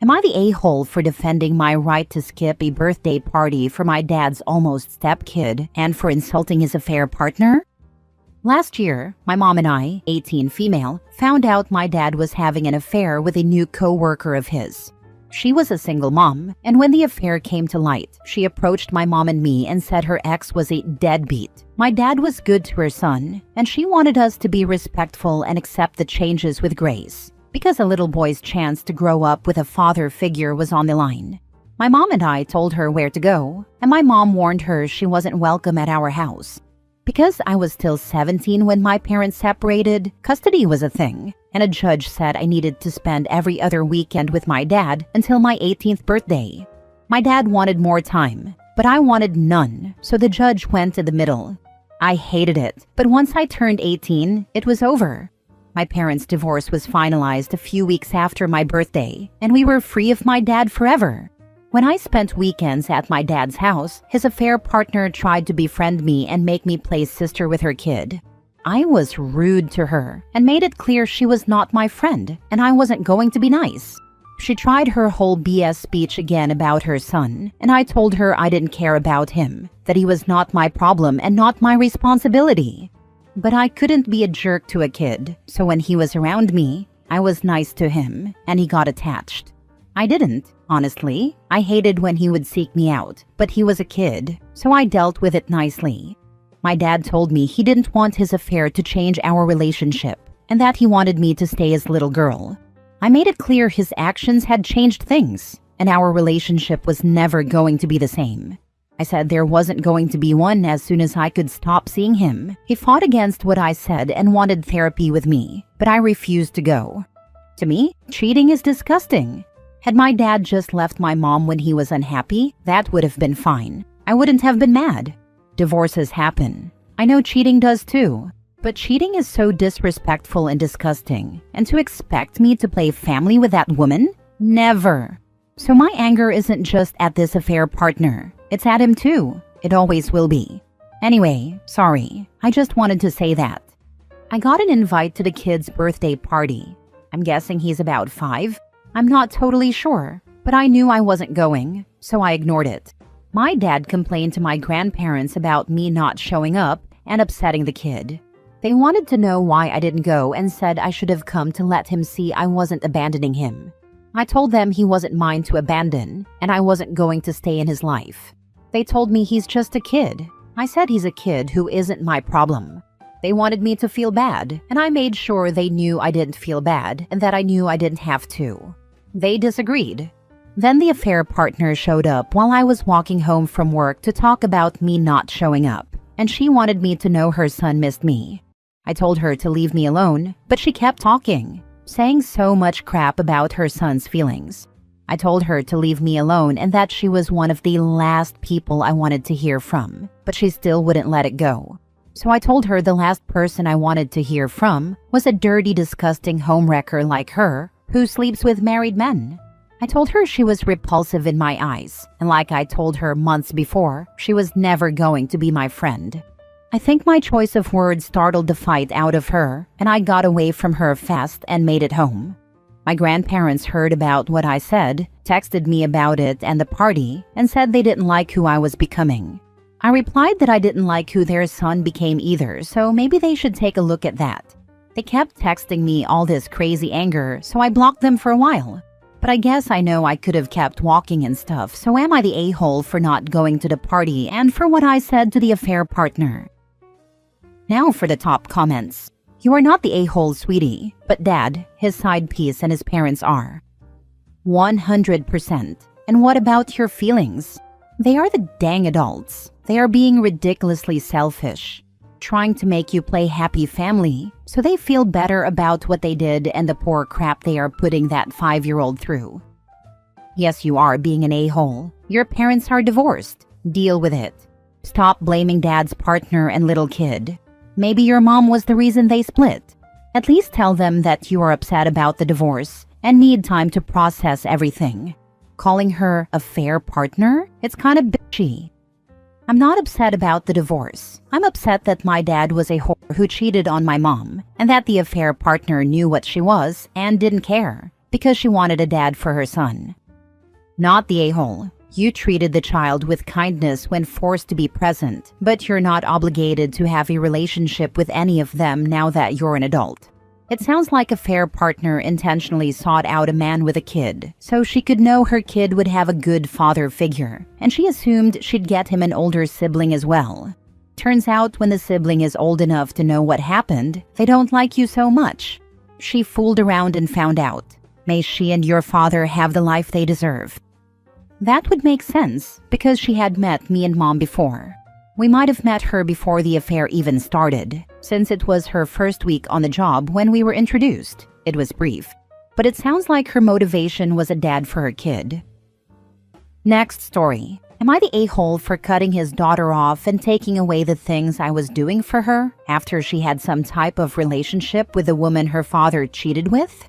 Am I the a-hole for defending my right to skip a birthday party for my dad's almost stepkid and for insulting his affair partner? Last year, my mom and I, 18 female, found out my dad was having an affair with a new co-worker of his. She was a single mom, and when the affair came to light, she approached my mom and me and said her ex was a deadbeat. My dad was good to her son, and she wanted us to be respectful and accept the changes with grace, because a little boy's chance to grow up with a father figure was on the line. My mom and I told her where to go, and my mom warned her she wasn't welcome at our house. Because I was still 17 when my parents separated, custody was a thing, and a judge said I needed to spend every other weekend with my dad until my 18th birthday. My dad wanted more time, but I wanted none, so the judge went in the middle. I hated it, but once I turned 18, it was over. My parents' divorce was finalized a few weeks after my birthday, and we were free of my dad forever. When I spent weekends at my dad's house, his affair partner tried to befriend me and make me play sister with her kid. I was rude to her and made it clear she was not my friend and I wasn't going to be nice. She tried her whole BS speech again about her son, and I told her I didn't care about him, that he was not my problem and not my responsibility. But I couldn't be a jerk to a kid, so when he was around me, I was nice to him and he got attached. I didn't, honestly. I hated when he would seek me out, but he was a kid, so I dealt with it nicely. My dad told me he didn't want his affair to change our relationship, and that he wanted me to stay as little girl. I made it clear his actions had changed things, and our relationship was never going to be the same. I said there wasn't going to be one as soon as I could stop seeing him. He fought against what I said and wanted therapy with me, but I refused to go. To me, cheating is disgusting. Had my dad just left my mom when he was unhappy, that would have been fine. I wouldn't have been mad. Divorces happen. I know cheating does too. But cheating is so disrespectful and disgusting. And to expect me to play family with that woman? Never. So my anger isn't just at this affair partner. It's at him too. It always will be. Anyway, sorry. I just wanted to say that. I got an invite to the kid's birthday party. I'm guessing he's about 5. I'm not totally sure, but I knew I wasn't going, so I ignored it. My dad complained to my grandparents about me not showing up and upsetting the kid. They wanted to know why I didn't go and said I should have come to let him see I wasn't abandoning him. I told them he wasn't mine to abandon, and I wasn't going to stay in his life. They told me he's just a kid. I said he's a kid who isn't my problem. They wanted me to feel bad, and I made sure they knew I didn't feel bad and that I knew I didn't have to. They disagreed. Then the affair partner showed up while I was walking home from work to talk about me not showing up, and she wanted me to know her son missed me. I told her to leave me alone, but she kept talking, saying so much crap about her son's feelings. I told her to leave me alone and that she was one of the last people I wanted to hear from, but she still wouldn't let it go. So I told her the last person I wanted to hear from was a dirty, disgusting homewrecker like her who sleeps with married men. I told her she was repulsive in my eyes, and like I told her months before, she was never going to be my friend. I think my choice of words startled the fight out of her, and I got away from her fast and made it home. My grandparents heard about what I said, texted me about it and the party, and said they didn't like who I was becoming. I replied that I didn't like who their son became either, so maybe they should take a look at that. They kept texting me all this crazy anger, so I blocked them for a while. But I guess I know I could have kept walking and stuff, so am I the a-hole for not going to the party and for what I said to the affair partner? Now for the top comments. You are not the a-hole, sweetie, but Dad, his side piece, and his parents are. 100%. And what about your feelings? They are the dang adults. They are being ridiculously selfish, trying to make you play happy family so they feel better about what they did and the poor crap they are putting that 5-year-old through. Yes, you are being an a-hole. Your parents are divorced. Deal with it. Stop blaming Dad's partner and little kid. Maybe your mom was the reason they split. At least tell them that you are upset about the divorce and need time to process everything. Calling her a fair partner? It's kind of bitchy. I'm not upset about the divorce. I'm upset that my dad was a whore who cheated on my mom, and that the affair partner knew what she was and didn't care. because she wanted a dad for her son. Not the a-hole. You treated the child with kindness when forced to be present, but you're not obligated to have a relationship with any of them now that you're an adult. It sounds like a fair partner intentionally sought out a man with a kid, so she could know her kid would have a good father figure, and she assumed she'd get him an older sibling as well. Turns out when the sibling is old enough to know what happened, they don't like you so much. She fooled around and found out. May she and your father have the life they deserve. That would make sense, because she had met me and Mom before. We might have met her before the affair even started, since it was her first week on the job when we were introduced. It was brief, but it sounds like her motivation was a dad for her kid. Next story. Am I the a-hole for cutting his daughter off and taking away the things I was doing for her after she had some type of relationship with the woman her father cheated with?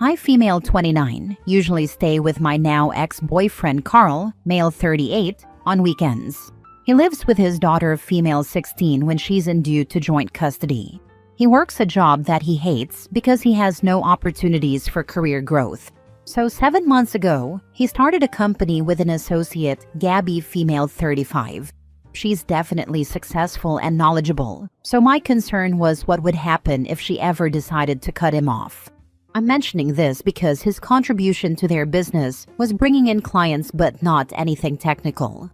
I, female 29, usually stay with my now ex-boyfriend Carl, male 38, on weekends. He lives with his daughter, female 16, when she's in due to joint custody. He works a job that he hates because he has no opportunities for career growth. So 7 months ago, he started a company with an associate, Gabby, female 35. She's definitely successful and knowledgeable, so my concern was what would happen if she ever decided to cut him off. I'm mentioning this because his contribution to their business was bringing in clients but not anything technical.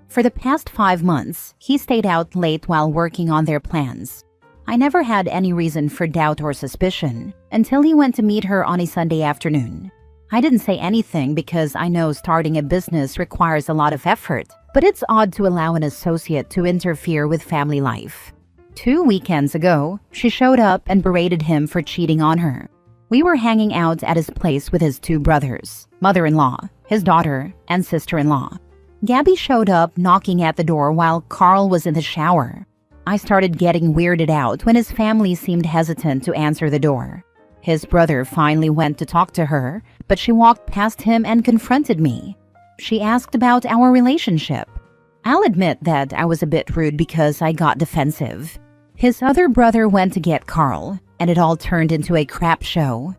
For the past 5 months, he stayed out late while working on their plans. I never had any reason for doubt or suspicion until he went to meet her on a Sunday afternoon. I didn't say anything because I know starting a business requires a lot of effort, but it's odd to allow an associate to interfere with family life. 2 weekends ago, she showed up and berated him for cheating on her. We were hanging out at his place with his 2 brothers, mother-in-law, his daughter, and sister-in-law. Gabby showed up knocking at the door while Carl was in the shower. I started getting weirded out when his family seemed hesitant to answer the door. His brother finally went to talk to her, but she walked past him and confronted me. She asked about our relationship. I'll admit that I was a bit rude because I got defensive. His other brother went to get Carl, and it all turned into a crap show.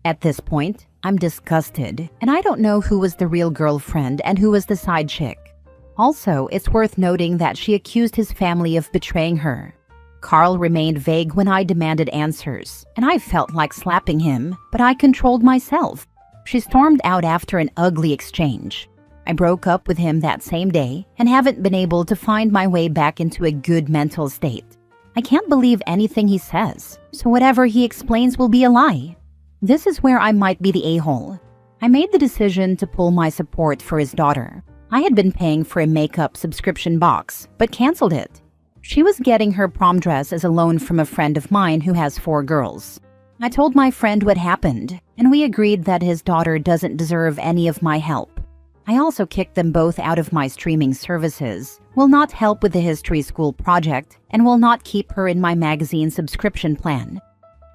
At this point, I'm disgusted, and I don't know who was the real girlfriend and who was the side chick. Also, it's worth noting that she accused his family of betraying her. Carl remained vague when I demanded answers, and I felt like slapping him, but I controlled myself. She stormed out after an ugly exchange. I broke up with him that same day and haven't been able to find my way back into a good mental state. I can't believe anything he says, so whatever he explains will be a lie. This is where I might be the a-hole. I made the decision to pull my support for his daughter. I had been paying for a makeup subscription box, but canceled it. She was getting her prom dress as a loan from a friend of mine who has 4 girls. I told my friend what happened, and we agreed that his daughter doesn't deserve any of my help. I also kicked them both out of my streaming services, will not help with the history school project, and will not keep her in my magazine subscription plan.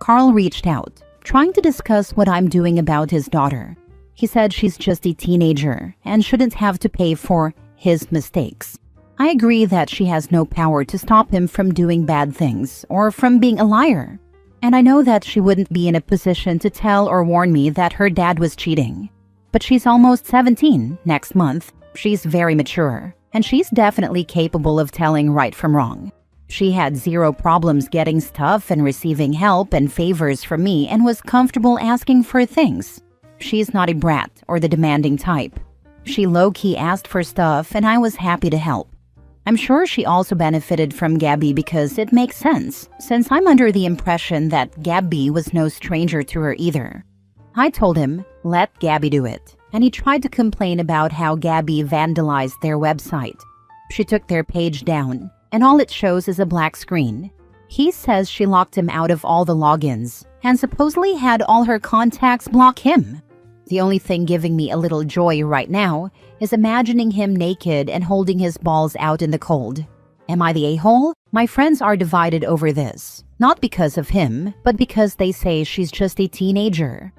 Carl reached out, trying to discuss what I'm doing about his daughter. He said she's just a teenager and shouldn't have to pay for his mistakes. I agree that she has no power to stop him from doing bad things or from being a liar. And I know that she wouldn't be in a position to tell or warn me that her dad was cheating. But she's almost 17 next month. She's very mature, and she's definitely capable of telling right from wrong. She had 0 problems getting stuff and receiving help and favors from me and was comfortable asking for things. She's not a brat or the demanding type. She low-key asked for stuff and I was happy to help. I'm sure she also benefited from Gabby because it makes sense, since I'm under the impression that Gabby was no stranger to her either. I told him, let Gabby do it, and he tried to complain about how Gabby vandalized their website. She took their page down, and all it shows is a black screen. He says she locked him out of all the logins, and supposedly had all her contacts block him. The only thing giving me a little joy right now is imagining him naked and holding his balls out in the cold. Am I the a-hole? My friends are divided over this, not because of him, but because they say she's just a teenager.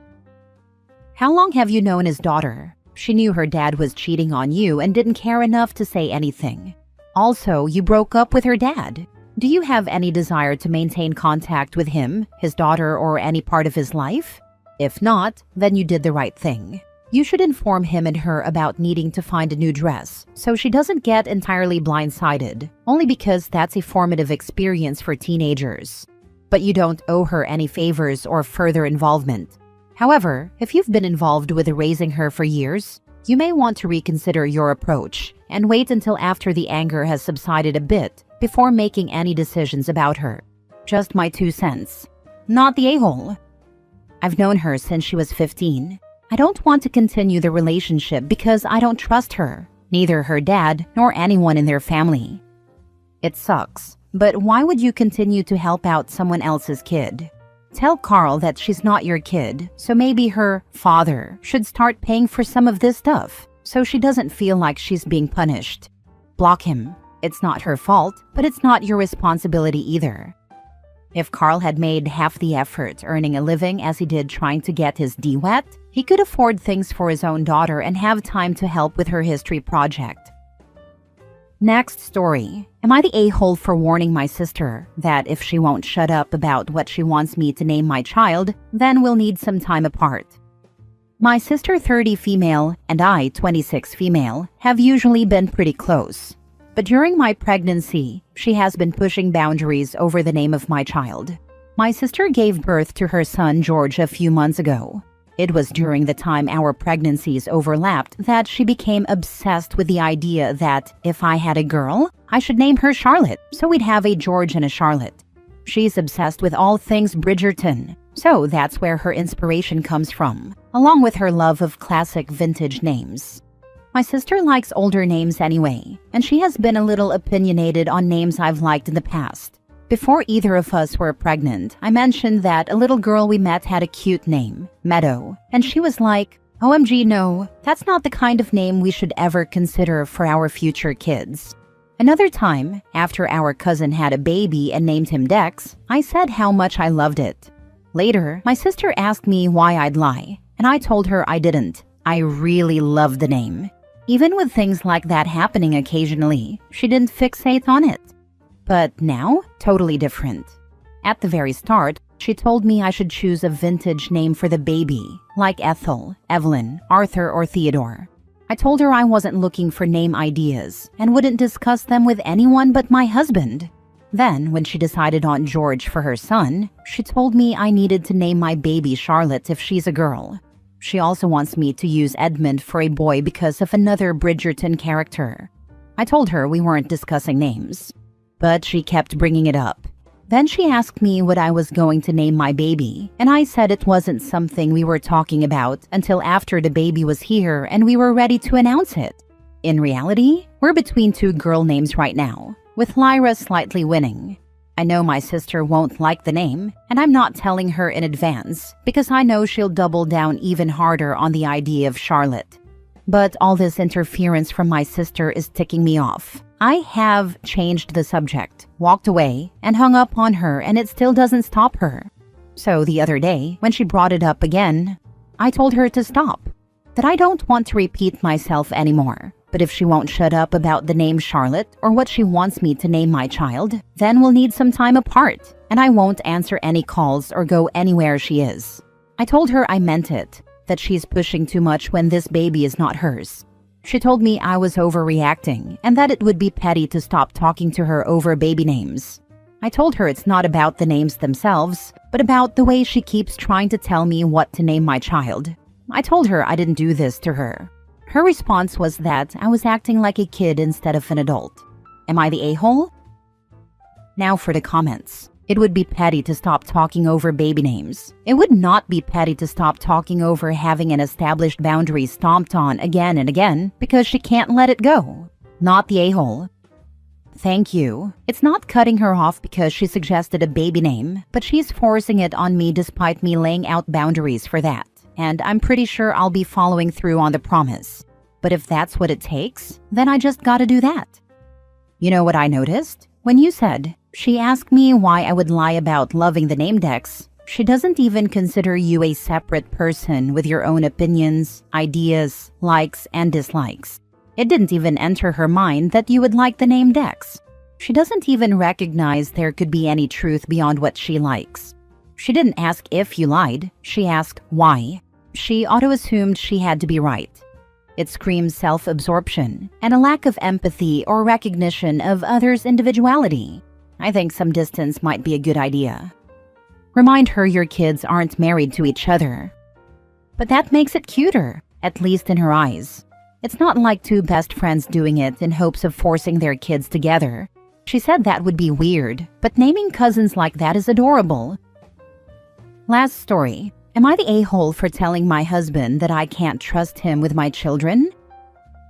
How long have you known his daughter? She knew her dad was cheating on you and didn't care enough to say anything. Also, you broke up with her dad. Do you have any desire to maintain contact with him, his daughter, or any part of his life? If not, then you did the right thing. You should inform him and her about needing to find a new dress so she doesn't get entirely blindsided, only because that's a formative experience for teenagers. But you don't owe her any favors or further involvement. However, if you've been involved with raising her for years, you may want to reconsider your approach and wait until after the anger has subsided a bit before making any decisions about her. Just my 2 cents. Not the a-hole. I've known her since she was 15. I don't want to continue the relationship because I don't trust her, neither her dad nor anyone in their family. It sucks, but why would you continue to help out someone else's kid? Tell Carl that she's not your kid, so maybe her father should start paying for some of this stuff so she doesn't feel like she's being punished. Block him. It's not her fault, but it's not your responsibility either. If Carl had made half the effort earning a living as he did trying to get his D wet, he could afford things for his own daughter and have time to help with her history project. Next story. Am I the a-hole for warning my sister that if she won't shut up about what she wants me to name my child, then we'll need some time apart? My sister 30 female and I 26 female have usually been pretty close. But during my pregnancy, she has been pushing boundaries over the name of my child. My sister gave birth to her son George a few months ago. It was during the time our pregnancies overlapped that she became obsessed with the idea that if I had a girl, I should name her Charlotte, so we'd have a George and a Charlotte. She's obsessed with all things Bridgerton, so that's where her inspiration comes from, along with her love of classic vintage names. My sister likes older names anyway, and she has been a little opinionated on names I've liked in the past. Before either of us were pregnant, I mentioned that a little girl we met had a cute name, Meadow, and she was like, "OMG, no, that's not the kind of name we should ever consider for our future kids." Another time, after our cousin had a baby and named him Dex, I said how much I loved it. Later, my sister asked me why I'd lie, and I told her I didn't. I really loved the name. Even with things like that happening occasionally, she didn't fixate on it. But now, totally different. At the very start, she told me I should choose a vintage name for the baby, like Ethel, Evelyn, Arthur, or Theodore. I told her I wasn't looking for name ideas and wouldn't discuss them with anyone but my husband. Then, when she decided on George for her son, she told me I needed to name my baby Charlotte if she's a girl. She also wants me to use Edmund for a boy because of another Bridgerton character. I told her we weren't discussing names, but she kept bringing it up. Then she asked me what I was going to name my baby, and I said it wasn't something we were talking about until after the baby was here and we were ready to announce it. In reality, we're between 2 girl names right now, with Lyra slightly winning. I know my sister won't like the name, and I'm not telling her in advance because I know she'll double down even harder on the idea of Charlotte. But all this interference from my sister is ticking me off. I have changed the subject, walked away, and hung up on her, and it still doesn't stop her. So the other day, when she brought it up again, I told her to stop, that I don't want to repeat myself anymore. But if she won't shut up about the name Charlotte or what she wants me to name my child, then we'll need some time apart, and I won't answer any calls or go anywhere she is. I told her I meant it, that she's pushing too much when this baby is not hers. She told me I was overreacting and that it would be petty to stop talking to her over baby names. I told her it's not about the names themselves, but about the way she keeps trying to tell me what to name my child. I told her I didn't do this to her. Her response was that I was acting like a kid instead of an adult. Am I the a-hole? Now for the comments. It would be petty to stop talking over baby names. It would not be petty to stop talking over having an established boundary stomped on again and again because she can't let it go. Not the a-hole. Thank you. It's not cutting her off because she suggested a baby name, but she's forcing it on me despite me laying out boundaries for that. And I'm pretty sure I'll be following through on the promise. But if that's what it takes, then I just gotta do that. You know what I noticed? When you said, she asked me why I would lie about loving the name Dex, she doesn't even consider you a separate person with your own opinions, ideas, likes, and dislikes. It didn't even enter her mind that you would like the name Dex. She doesn't even recognize there could be any truth beyond what she likes. She didn't ask if you lied, she asked why. She auto-assumed she had to be right. It screams self-absorption and a lack of empathy or recognition of others' individuality. I think some distance might be a good idea. Remind her your kids aren't married to each other. But that makes it cuter, at least in her eyes. It's not like two best friends doing it in hopes of forcing their kids together. She said that would be weird, but naming cousins like that is adorable. Last story. Am I the a-hole for telling my husband that I can't trust him with my children?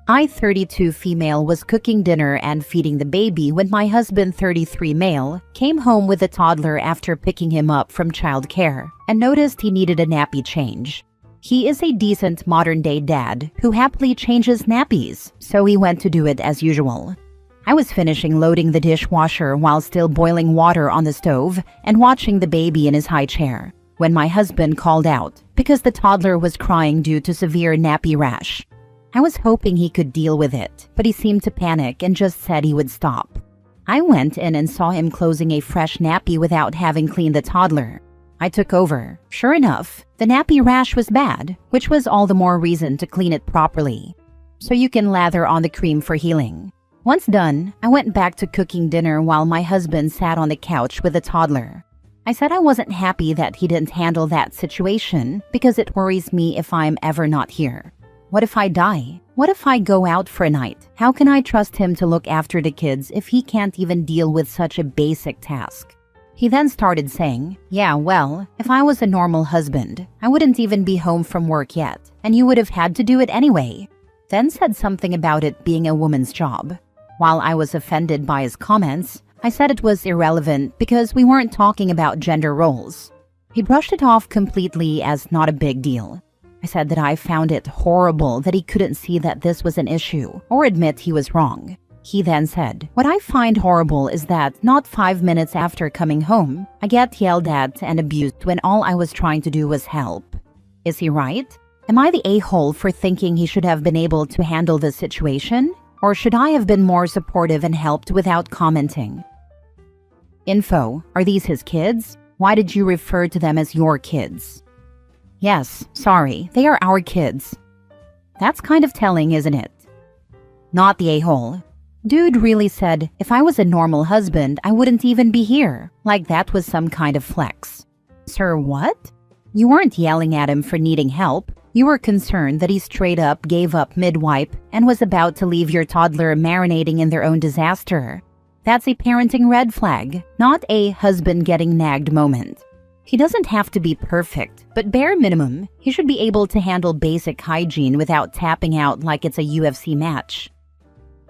I, 32 female, was cooking dinner and feeding the baby when my husband, 33 male, came home with a toddler after picking him up from childcare and noticed he needed a nappy change. He is a decent modern-day dad who happily changes nappies, so he went to do it as usual. I was finishing loading the dishwasher while still boiling water on the stove and watching the baby in his high chair, when my husband called out because the toddler was crying due to severe nappy rash. I was hoping he could deal with it, but he seemed to panic and just said he would stop. I went in and saw him closing a fresh nappy without having cleaned the toddler. I took over. Sure enough, the nappy rash was bad, which was all the more reason to clean it properly. So you can lather on the cream for healing. Once done, I went back to cooking dinner while my husband sat on the couch with the toddler. I said I wasn't happy that he didn't handle that situation because it worries me if I'm ever not here. What if I die? What if I go out for a night? How can I trust him to look after the kids if he can't even deal with such a basic task? He then started saying, yeah, well, if I was a normal husband, I wouldn't even be home from work yet, and you would have had to do it anyway. Then said something about it being a woman's job. While I was offended by his comments, I said it was irrelevant because we weren't talking about gender roles. He brushed it off completely as not a big deal. I said that I found it horrible that he couldn't see that this was an issue or admit he was wrong. He then said, what I find horrible is that not 5 minutes after coming home, I get yelled at and abused when all I was trying to do was help. Is he right? Am I the a-hole for thinking he should have been able to handle the situation? Or should I have been more supportive and helped without commenting? Info. Are these his kids? Why did you refer to them as your kids? Yes, sorry, they are our kids. That's kind of telling, isn't it? Not the a-hole. Dude really said, if I was a normal husband, I wouldn't even be here. Like that was some kind of flex. Sir, what? You weren't yelling at him for needing help. You were concerned that he straight up gave up mid-wipe and was about to leave your toddler marinating in their own disaster. That's a parenting red flag, not a husband getting nagged moment. He doesn't have to be perfect, but bare minimum, he should be able to handle basic hygiene without tapping out like it's a UFC match.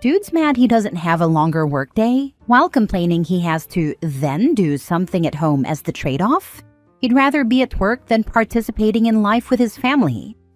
Dude's mad he doesn't have a longer workday, while complaining he has to then do something at home as the trade-off? He'd rather be at work than participating in life with his family.